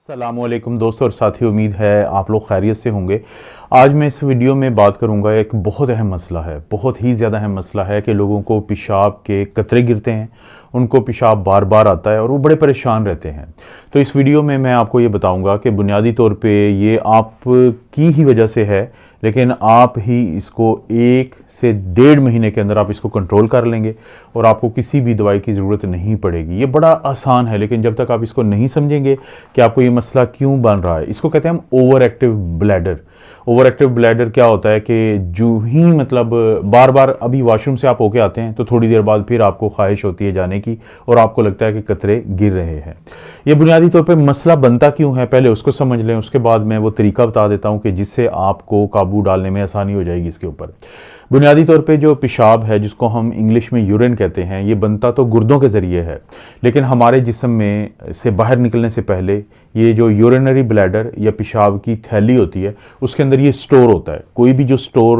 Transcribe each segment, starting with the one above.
अस्सलाम वालेकुम दोस्तों और साथियों, उम्मीद है आप लोग खैरियत से होंगे। आज मैं इस वीडियो में बात करूंगा, एक बहुत अहम मसला है, बहुत ही ज़्यादा अहम मसला है कि लोगों को पेशाब के कतरे गिरते हैं, उनको पेशाब बार बार आता है और वो बड़े परेशान रहते हैं। तो इस वीडियो में मैं आपको ये बताऊंगा कि बुनियादी तौर पे ये आपकी ही वजह से है, लेकिन आप ही इसको 1 से 1.5 महीने के अंदर आप इसको कंट्रोल कर लेंगे और आपको किसी भी दवाई की ज़रूरत नहीं पड़ेगी। ये बड़ा आसान है, लेकिन जब तक आप इसको नहीं समझेंगे कि आपको ये मसला क्यों बन रहा है, इसको कहते हैं हम over active bladder. Over active bladder क्या होता है कि जो ही मतलब बार बार अभी वॉशरूम से आप होके आते हैं तो थोड़ी देर बाद फिर आपको ख्वाहिश होती है जाने की और आपको लगता है कि कतरे गिर रहे हैं। ये बुनियादी तौर पे मसला बनता क्यों है, पहले उसको समझ लें, उसके बाद मैं वो तरीका बता देता हूँ कि जिससे आपको काबू डालने में आसानी हो जाएगी इसके ऊपर। बुनियादी तौर पे जो पेशाब है, जिसको हम इंग्लिश में यूरिन कहते हैं, ये बनता तो गुर्दों के ज़रिए है, लेकिन हमारे जिस्म में से बाहर निकलने से पहले ये जो यूरिनरी ब्लैडर या पेशाब की थैली होती है, उसके अंदर ये स्टोर होता है। कोई भी जो स्टोर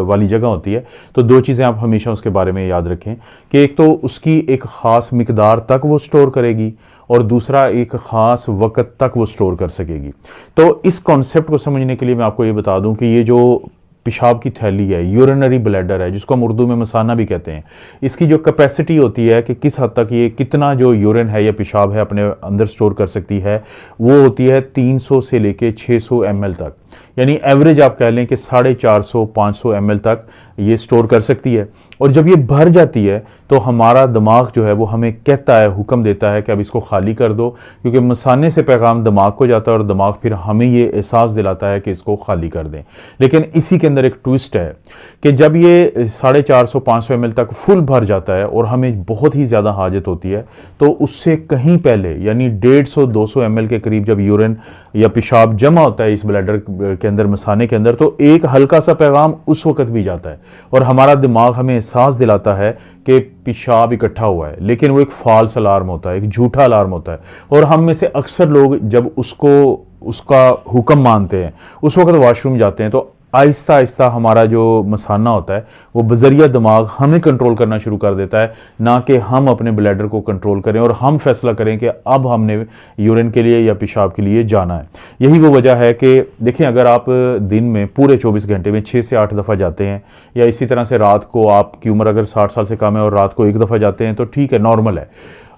वाली जगह होती है, तो 2 चीज़ें आप हमेशा उसके बारे में याद रखें कि एक तो उसकी एक ख़ास मिकदार तक वो स्टोर करेगी और दूसरा एक ख़ास वक्त तक वो स्टोर कर सकेगी। तो इस कॉन्सेप्ट को समझने के लिए मैं आपको ये बता दूं कि ये जो पेशाब की थैली है, यूरिनरी ब्लैडर है, जिसको हम उर्दू में मसाना भी कहते हैं, इसकी जो कैपेसिटी होती है कि किस हद तक ये कितना जो यूरिन है या पेशाब है अपने अंदर स्टोर कर सकती है, वो होती है 300 से लेके 600 ml तक। यानी एवरेज आप कह लें कि 450-500 ml तक ये स्टोर कर सकती है। और जब ये भर जाती है तो हमारा दिमाग जो है वो हमें कहता है, हुक्म देता है कि अब इसको खाली कर दो, क्योंकि मसाने से पैगाम दिमाग को जाता है और दिमाग फिर हमें ये एहसास दिलाता है कि इसको खाली कर दें। लेकिन इसी के अंदर एक ट्विस्ट है कि जब ये 450-500 ml तक फुल भर जाता है और हमें बहुत ही ज़्यादा हाजत होती है, तो उससे कहीं पहले यानी 150-200 ml के करीब जब यूरिन या पेशाब जमा होता है इस ब्लैडर के अंदर, मसाने के अंदर, तो एक हल्का सा पैगाम उस वक्त भी जाता है और हमारा दिमाग हमें एहसास दिलाता है कि पेशाब इकट्ठा हुआ है। लेकिन वो एक फॉल्स अलार्म होता है, एक झूठा अलार्म होता है। और हम में से अक्सर लोग जब उसका हुक्म मानते हैं, उस वक्त वॉशरूम जाते हैं, तो आहिस्ता आहिस्ता हमारा जो मसाना होता है वो बजरिया दिमाग हमें कंट्रोल करना शुरू कर देता है, ना कि हम अपने ब्लैडर को कंट्रोल करें और हम फैसला करें कि अब हमने यूरिन के लिए या पेशाब के लिए जाना है। यही वो वजह है कि देखें, अगर आप दिन में पूरे 24 घंटे में 6 से 8 दफ़ा जाते हैं, या इसी तरह से रात को, आपकी उम्र अगर 60 साल से कम है और रात को 1 दफ़ा जाते हैं तो ठीक है, नॉर्मल है।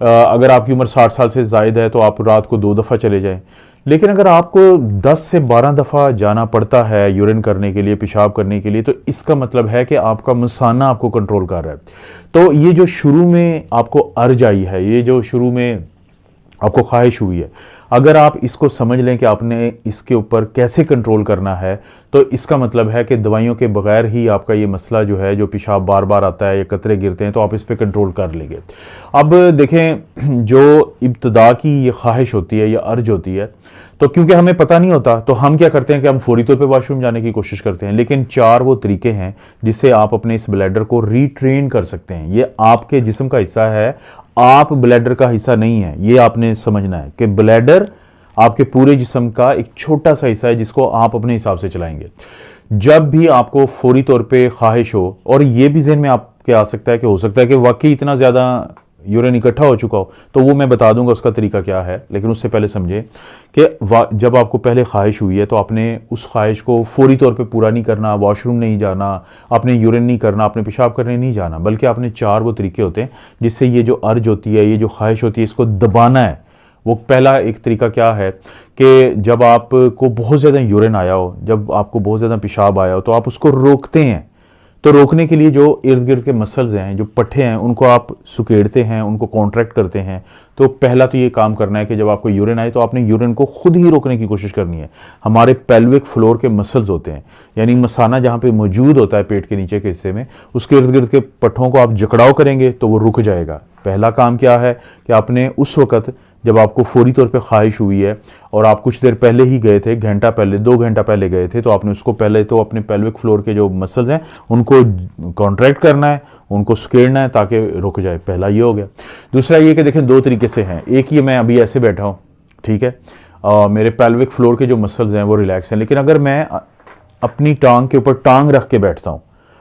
अगर आपकी उम्र 60 साल से ज़ायद है तो आप रात को 2 दफ़ा चले जाएं। लेकिन अगर आपको 10 से 12 दफ़ा जाना पड़ता है यूरिन करने के लिए, पेशाब करने के लिए, तो इसका मतलब है कि आपका मसाना आपको कंट्रोल कर रहा है। तो ये जो शुरू में आपको अर्ज आई है, ये जो शुरू में आपको ख्वाहिश हुई है, अगर आप इसको समझ लें कि आपने इसके ऊपर कैसे कंट्रोल करना है, तो इसका मतलब है कि दवाइयों के बगैर ही आपका ये मसला जो है, जो पेशाब बार बार आता है या कतरे गिरते हैं, तो आप इस पर कंट्रोल कर लेंगे। अब देखें, जो इब्तदा की ये ख्वाहिश होती है या अर्ज होती है, तो क्योंकि हमें पता नहीं होता तो हम क्या करते हैं कि हम फौरी तौर पे वॉशरूम जाने की कोशिश करते हैं। लेकिन 4 वो तरीके हैं जिससे आप अपने इस ब्लैडर को रीट्रेन कर सकते हैं। ये आपके जिस्म का हिस्सा है, आप ब्लैडर का हिस्सा नहीं है। ये आपने समझना है कि ब्लैडर आपके पूरे जिस्म का एक छोटा सा हिस्सा है जिसको आप अपने हिसाब से चलाएंगे। जब भी आपको फौरी तौर पे ख्वाहिश हो, और ये भी ज़हन में आपके आ सकता है कि हो सकता है कि वाकई इतना ज़्यादा यूरिन इकट्ठा हो चुका हो, तो वो मैं बता दूंगा उसका तरीका क्या है। लेकिन उससे पहले समझें कि जब आपको पहले ख्वाहिश हुई है तो आपने उस ख्वाहिश को फौरी तौर पे पूरा नहीं करना, वॉशरूम नहीं जाना, आपने यूरिन नहीं करना, आपने पेशाब करने नहीं जाना, बल्कि आपने 4 वो तरीके होते हैं जिससे ये जो अर्ज होती है, ये जो ख्वाहिश होती है, इसको दबाना है। वो पहला एक तरीका क्या है कि जब आपको बहुत ज़्यादा यूरिन आया हो, जब आपको बहुत ज़्यादा पेशाब आया हो, तो आप उसको रोकते हैं। तो रोकने के लिए जो इर्द गिर्द के मसल्स हैं, जो पट्टे हैं, उनको आप सुकेड़ते हैं, उनको कॉन्ट्रैक्ट करते हैं। तो पहला तो ये काम करना है कि जब आपको यूरिन आए तो आपने यूरिन को खुद ही रोकने की कोशिश करनी है। हमारे पेल्विक फ्लोर के मसल्स होते हैं, यानी मसाना जहाँ पे मौजूद होता है पेट के नीचे के हिस्से में, उसके इर्द गिर्द के पट्टों को आप जकड़ाव करेंगे तो वो रुक जाएगा। पहला काम क्या है कि आपने उस वक्त जब आपको फौरी तौर पे ख्वाहिश हुई है और आप कुछ देर पहले ही गए थे, घंटा पहले, 2 घंटा पहले गए थे, तो आपने उसको पहले तो अपने पेल्विक फ्लोर के जो मसल्स हैं उनको कॉन्ट्रैक्ट करना है, उनको सुकेड़ना है ताकि रुक जाए। पहला ये हो गया। दूसरा ये कि देखें, 2 तरीके से हैं। एक ये, मैं अभी ऐसे बैठा हूँ, ठीक है, मेरे पेल्विक फ्लोर के जो मसल्स हैं वो रिलैक्स हैं, लेकिन अगर मैं अपनी टांग के ऊपर टांग रख के बैठता हूँ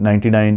99،